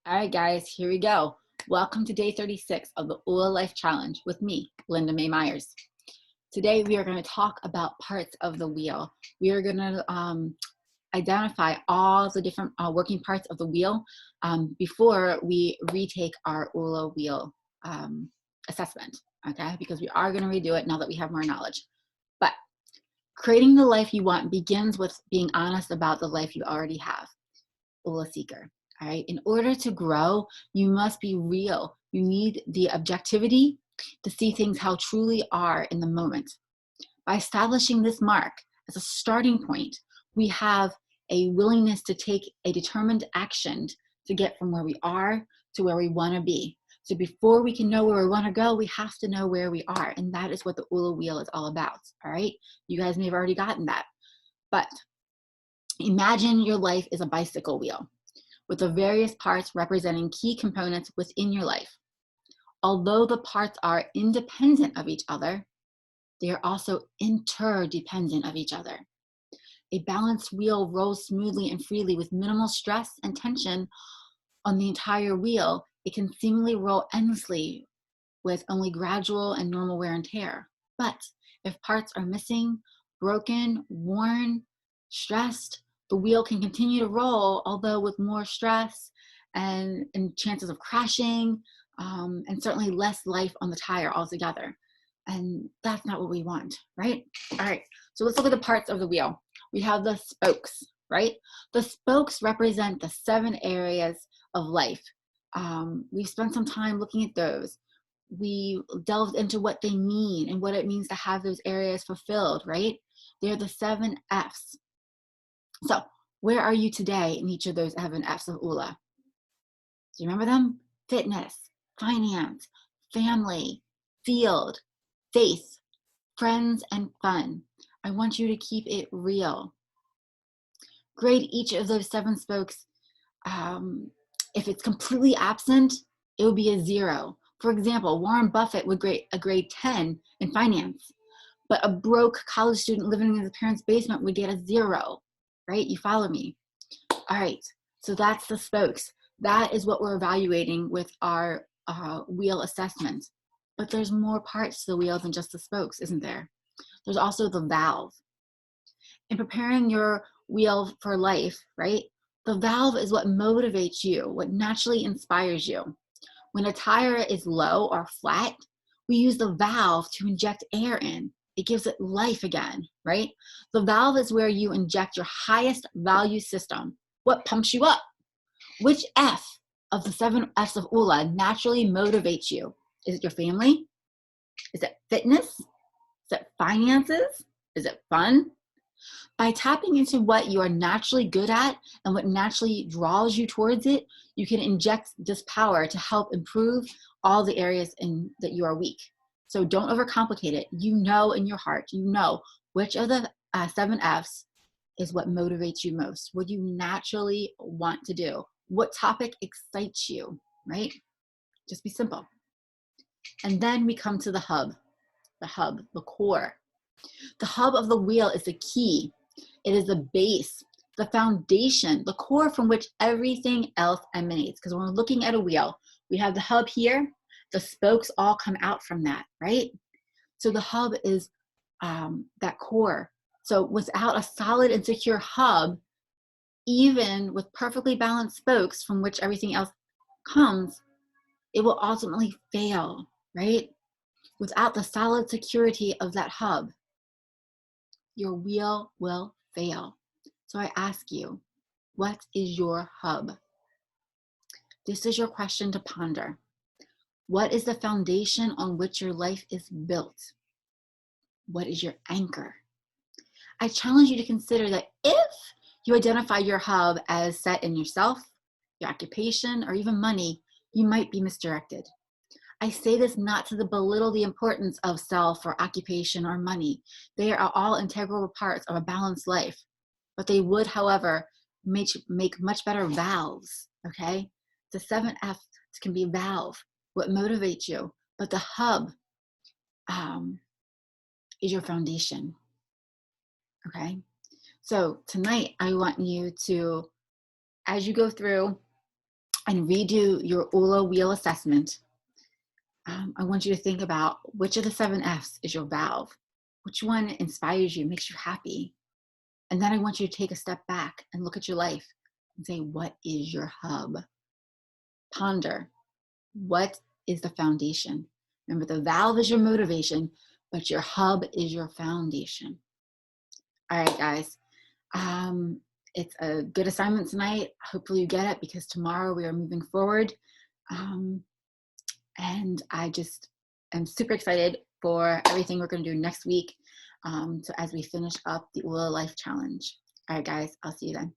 All right, guys, here we go. Welcome to day 36 of the Oola Life Challenge with me, Linda Mae Myers. Today, we are going to talk about parts of the wheel. We are going to identify all the different working parts of the wheel before we retake our Oola wheel assessment, okay? Because we are going to redo it now that we have more knowledge. But creating the life you want begins with being honest about the life you already have. Oola Seeker. All right. In order to grow, you must be real. You need the objectivity to see things how truly are in the moment. By establishing this mark as a starting point, we have a willingness to take a determined action to get from where we are to where we want to be. So before we can know where we want to go, we have to know where we are. And that is what the Oola wheel is all about. All right. You guys may have already gotten that. But imagine your life is a bicycle wheel, with the various parts representing key components within your life. Although the parts are independent of each other, they are also interdependent of each other. A balanced wheel rolls smoothly and freely with minimal stress and tension on the entire wheel. It can seemingly roll endlessly with only gradual and normal wear and tear. But if parts are missing, broken, worn, stressed, the wheel can continue to roll, although with more stress and chances of crashing, and certainly less life on the tire altogether. And that's not what we want, right? All right, so let's look at the parts of the wheel. We have the spokes, right? The spokes represent the 7 areas of life. We've spent some time looking at those. We delved into what they mean and what it means to have those areas fulfilled, right? They're the 7 F's. So where are you today in each of those 7 F's of Oola? Do you remember them? Fitness, finance, family, field, faith, friends, and fun. I want you to keep it real. Grade each of those 7 spokes. If it's completely absent, it would be a 0. For example, Warren Buffett would grade a grade 10 in finance, but a broke college student living in his parents' basement would get a 0, right? You follow me? All right, so that's the spokes. That is what we're evaluating with our wheel assessment. But there's more parts to the wheel than just the spokes, isn't there? There's also the valve. In preparing your wheel for life, right? The valve is what motivates you, what naturally inspires you. When a tire is low or flat, we use the valve to inject air in. It gives it life again, right? The valve is where you inject your highest value system. What pumps you up? Which F of the 7 F's of Oola naturally motivates you? Is it your family? Is it fitness? Is it finances? Is it fun? By tapping into what you are naturally good at and what naturally draws you towards it, you can inject this power to help improve all the areas that you are weak. So don't overcomplicate it. You know in your heart, you know which of the 7 F's is what motivates you most, what you naturally want to do, what topic excites you, right? Just be simple. And then we come to the hub, the core. The hub of the wheel is the key. It is the base, the foundation, the core from which everything else emanates. Because when we're looking at a wheel, we have the hub here, the spokes all come out from that, right? So the hub is that core. So without a solid and secure hub, even with perfectly balanced spokes from which everything else comes, it will ultimately fail, right? Without the solid security of that hub, your wheel will fail. So I ask you, what is your hub? This is your question to ponder. What is the foundation on which your life is built? What is your anchor? I challenge you to consider that if you identify your hub as set in yourself, your occupation, or even money, you might be misdirected. I say this not to belittle the importance of self or occupation or money. They are all integral parts of a balanced life, but they would, however, make much better valves, okay? The 7 F's can be valve, what motivates you, but the hub is your foundation, okay? So tonight, I want you to, as you go through and redo your Oola wheel assessment, I want you to think about which of the 7 F's is your valve, which one inspires you, makes you happy. And then I want you to take a step back and look at your life and say, what is your hub? Ponder, what is the foundation? Remember, the valve is your motivation, but your hub is your foundation. All right, guys. It's a good assignment tonight. Hopefully you get it, because tomorrow we are moving forward. And I just am super excited for everything we're going to do next week. So as we finish up the Oola Life Challenge. All right, guys, I'll see you then.